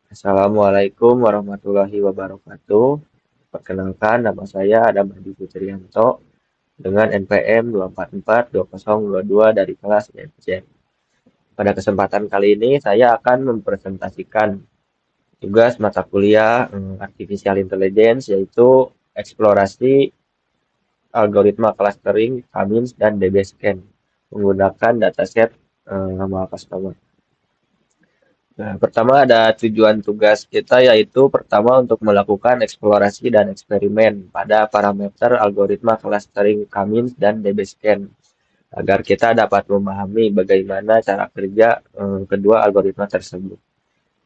Assalamualaikum warahmatullahi wabarakatuh. Perkenalkan, nama saya Adam Hadi Fitrianto dengan NPM 2442022 dari kelas IFJ. Pada kesempatan kali ini, saya akan mempresentasikan tugas mata kuliah Artificial Intelligence, yaitu eksplorasi algoritma clustering, K-means, dan DB-scan menggunakan dataset nama customer. Nah, pertama ada tujuan tugas kita yaitu pertama untuk melakukan eksplorasi dan eksperimen pada parameter algoritma clustering K-means dan DB-scan agar kita dapat memahami bagaimana cara kerja kedua algoritma tersebut.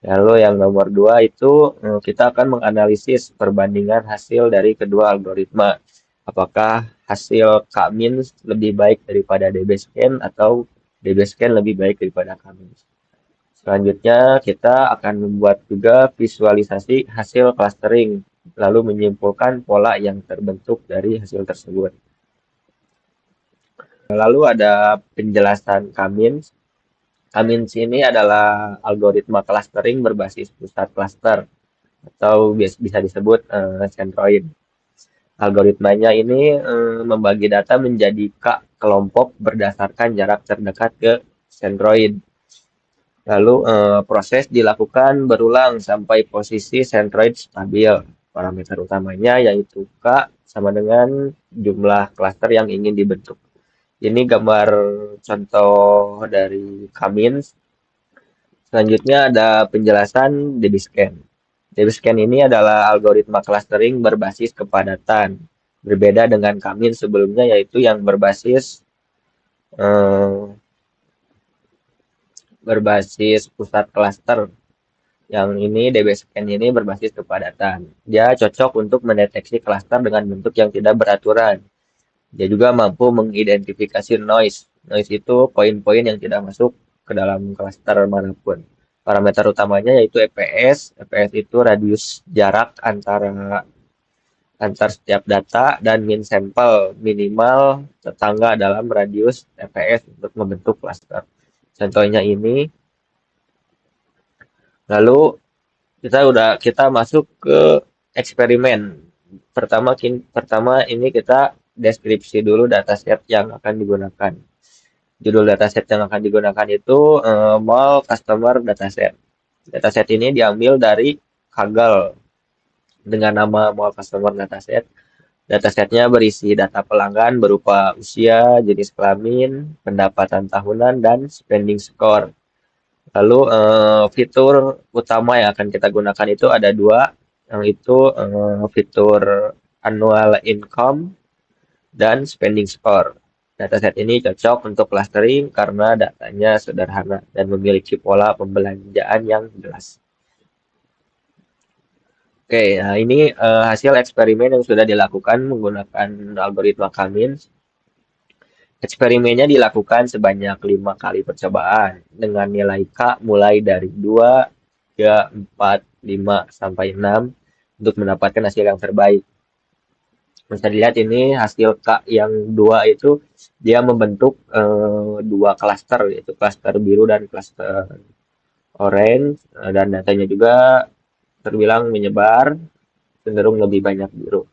Lalu yang nomor dua itu kita akan menganalisis perbandingan hasil dari kedua algoritma. Apakah hasil K-means lebih baik daripada DB-scan atau DB-scan lebih baik daripada K-means. Selanjutnya, kita akan membuat juga visualisasi hasil clustering, lalu menyimpulkan pola yang terbentuk dari hasil tersebut. Lalu ada penjelasan K-means. K-means ini adalah algoritma clustering berbasis pusat cluster atau bisa disebut centroid. Algoritmanya ini membagi data menjadi K kelompok berdasarkan jarak terdekat ke centroid. Lalu proses dilakukan berulang sampai posisi centroid stabil. Parameter utamanya yaitu K sama dengan jumlah klaster yang ingin dibentuk. Ini gambar contoh dari K-means. Selanjutnya ada penjelasan DB-scan. DB-scan ini adalah algoritma clustering berbasis kepadatan. Berbeda dengan K-means sebelumnya yaitu yang berbasis pusat klaster. Yang ini DB-scan ini berbasis kepadatan. Dia cocok untuk mendeteksi klaster dengan bentuk yang tidak beraturan. Dia juga mampu mengidentifikasi noise. Noise itu poin-poin yang tidak masuk ke dalam klaster manapun. Parameter utamanya yaitu EPS. EPS itu radius jarak antar setiap data dan min sampel minimal tetangga dalam radius EPS untuk membentuk klaster. Contohnya ini. Lalu kita masuk ke eksperimen. Pertama ini kita deskripsi dulu dataset yang akan digunakan. Judul dataset yang akan digunakan itu mall customer dataset. Dataset ini diambil dari Kaggle dengan nama mall customer dataset. Datasetnya berisi data pelanggan berupa usia, jenis kelamin, pendapatan tahunan, dan spending score. Lalu fitur utama yang akan kita gunakan itu ada dua, yang itu fitur annual income dan spending score. Dataset ini cocok untuk clustering karena datanya sederhana dan memiliki pola pembelanjaan yang jelas. Oke, nah ini hasil eksperimen yang sudah dilakukan menggunakan algoritma K-means. Eksperimennya dilakukan sebanyak 5 kali percobaan dengan nilai K mulai dari 2, 3, 4, 5, sampai 6 untuk mendapatkan hasil yang terbaik. Bisa dilihat ini hasil K yang 2 itu dia membentuk dua klaster yaitu klaster biru dan klaster orange dan datanya juga terbilang menyebar cenderung lebih banyak biru.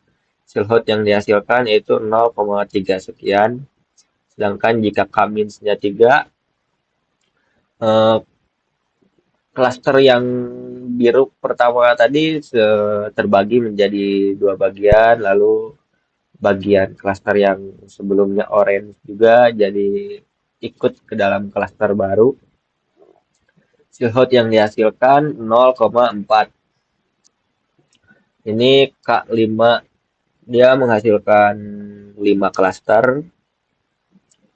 Hasil hot yang dihasilkan yaitu 0,3 sekian. Sedangkan jika K-nya 3, klaster yang biru pertama tadi terbagi menjadi dua bagian, lalu bagian klaster yang sebelumnya orange juga jadi ikut ke dalam klaster baru. Hasil hot yang dihasilkan 0,4. Ini K5 dia menghasilkan 5 klaster.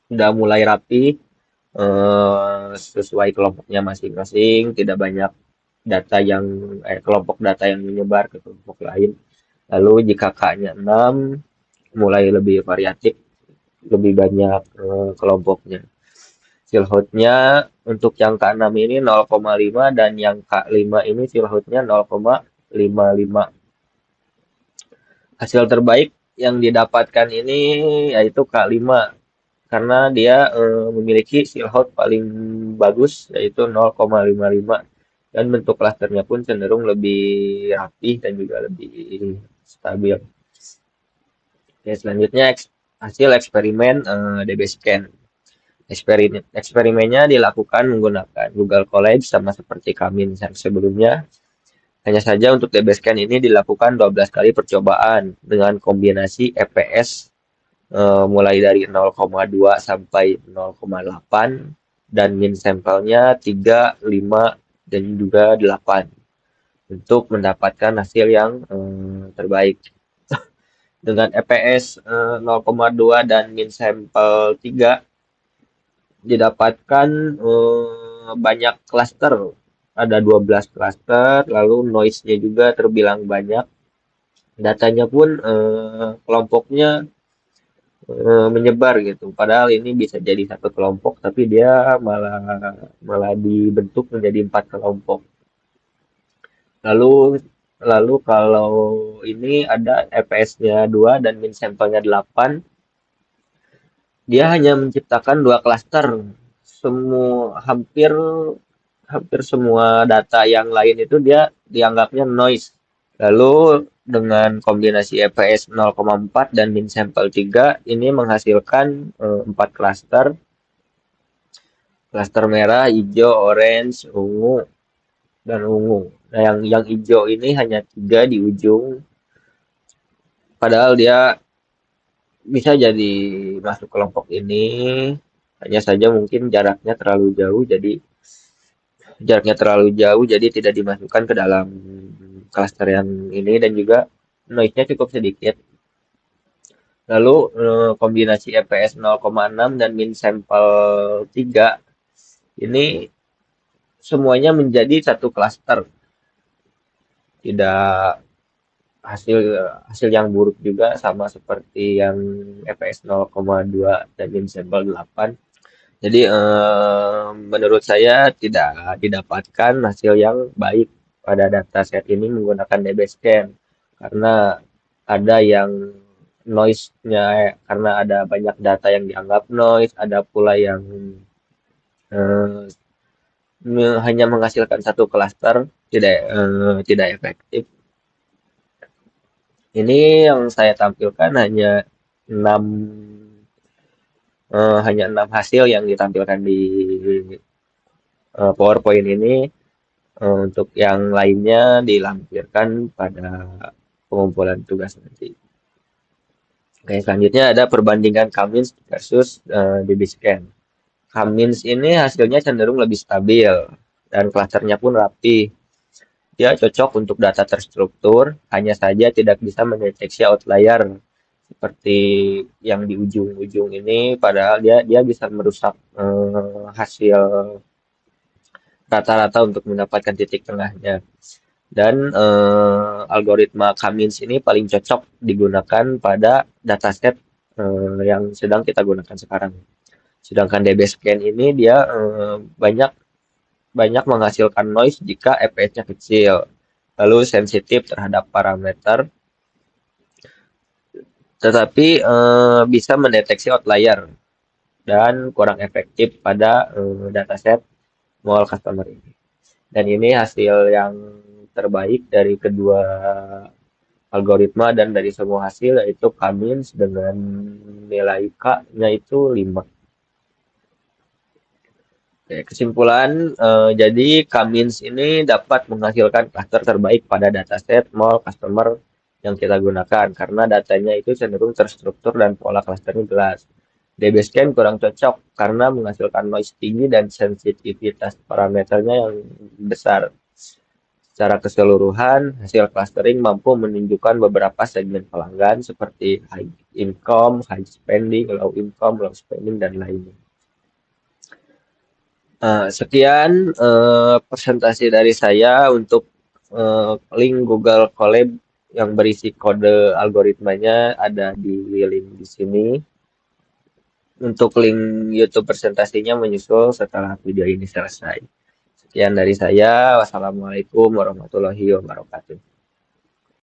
Sudah mulai rapi sesuai kelompoknya masing-masing, tidak banyak kelompok data yang menyebar ke kelompok lain. Lalu jika K-nya 6 mulai lebih variatif, lebih banyak kelompoknya. Silhouette-nya untuk yang K6 ini 0,5 dan yang K5 ini silhouette-nya 0,55. Hasil terbaik yang didapatkan ini yaitu K5 karena dia memiliki silhouette paling bagus yaitu 0,55 dan bentuk klasternya pun cenderung lebih rapih dan juga lebih stabil. Oke, selanjutnya hasil eksperimen DB-Scan. Eksperimennya dilakukan menggunakan Google Colab sama seperti kami yang sebelumnya. Hanya saja untuk DB-Scan ini dilakukan 12 kali percobaan dengan kombinasi EPS mulai dari 0,2 sampai 0,8 dan min sampelnya 3, 5, dan juga 8 untuk mendapatkan hasil yang terbaik. Dengan EPS 0,2 dan min sampel 3 didapatkan banyak klaster. Ada 12 klaster, lalu noise-nya juga terbilang banyak. Datanya pun kelompoknya menyebar gitu. Padahal ini bisa jadi satu kelompok, tapi dia malah malah dibentuk menjadi 4 kelompok. Lalu lalu kalau ini ada EPS-nya 2 dan min sampelnya 8, dia hanya menciptakan 2 klaster. Semua hampir semua data yang lain itu dia dianggapnya noise. Lalu dengan kombinasi EPS 0,4 dan min sampel 3 ini menghasilkan 4 klaster. Klaster merah, hijau, orange, ungu, dan ungu. Nah, yang hijau ini hanya 3 di ujung. Padahal dia bisa jadi masuk kelompok ini. Hanya saja mungkin jaraknya terlalu jauh jadi tidak dimasukkan ke dalam klaster yang ini dan juga noise-nya cukup sedikit. Lalu kombinasi EPS 0,6 dan min sampel 3 ini semuanya menjadi satu klaster. Tidak hasil hasil yang buruk juga sama seperti yang EPS 0,2 dan min sampel 8. Jadi menurut saya tidak didapatkan hasil yang baik pada dataset ini menggunakan DB-Scan karena ada yang noise-nya karena ada banyak data yang dianggap noise, ada pula yang eh, hanya menghasilkan satu klaster tidak efektif. Ini yang saya tampilkan enam hanya 6 hasil yang ditampilkan di PowerPoint ini. Untuk yang lainnya dilampirkan pada pengumpulan tugas nanti. Oke, selanjutnya ada perbandingan Cummins versus DB-Scan. Cummins ini hasilnya cenderung lebih stabil dan klasternya pun rapi. Dia cocok untuk data terstruktur, hanya saja tidak bisa mendeteksi outlier seperti yang di ujung-ujung ini, padahal dia bisa merusak hasil rata-rata untuk mendapatkan titik tengahnya. Dan algoritma Cummins ini paling cocok digunakan pada dataset yang sedang kita gunakan sekarang. Sedangkan DB-Scan ini dia banyak menghasilkan noise jika EPS-nya kecil, lalu sensitif terhadap parameter, tetapi bisa mendeteksi outlier dan kurang efektif pada dataset small customer ini. Dan ini hasil yang terbaik dari kedua algoritma dan dari semua hasil yaitu Cummins dengan nilai K-nya itu 5. Oke, kesimpulan, jadi Cummins ini dapat menghasilkan klaster terbaik pada dataset small customer yang kita gunakan karena datanya itu cenderung terstruktur dan pola klasternya jelas. DB-Scan kurang cocok karena menghasilkan noise tinggi dan sensitivitas parameternya yang besar. Secara keseluruhan, hasil clustering mampu menunjukkan beberapa segmen pelanggan seperti high income, high spending, low income, low spending, dan lainnya. Sekian presentasi dari saya untuk link Google Colab yang berisi kode algoritmanya ada di link di sini. Untuk link YouTube presentasinya menyusul setelah video ini selesai. Sekian dari saya. Wassalamualaikum warahmatullahi wabarakatuh.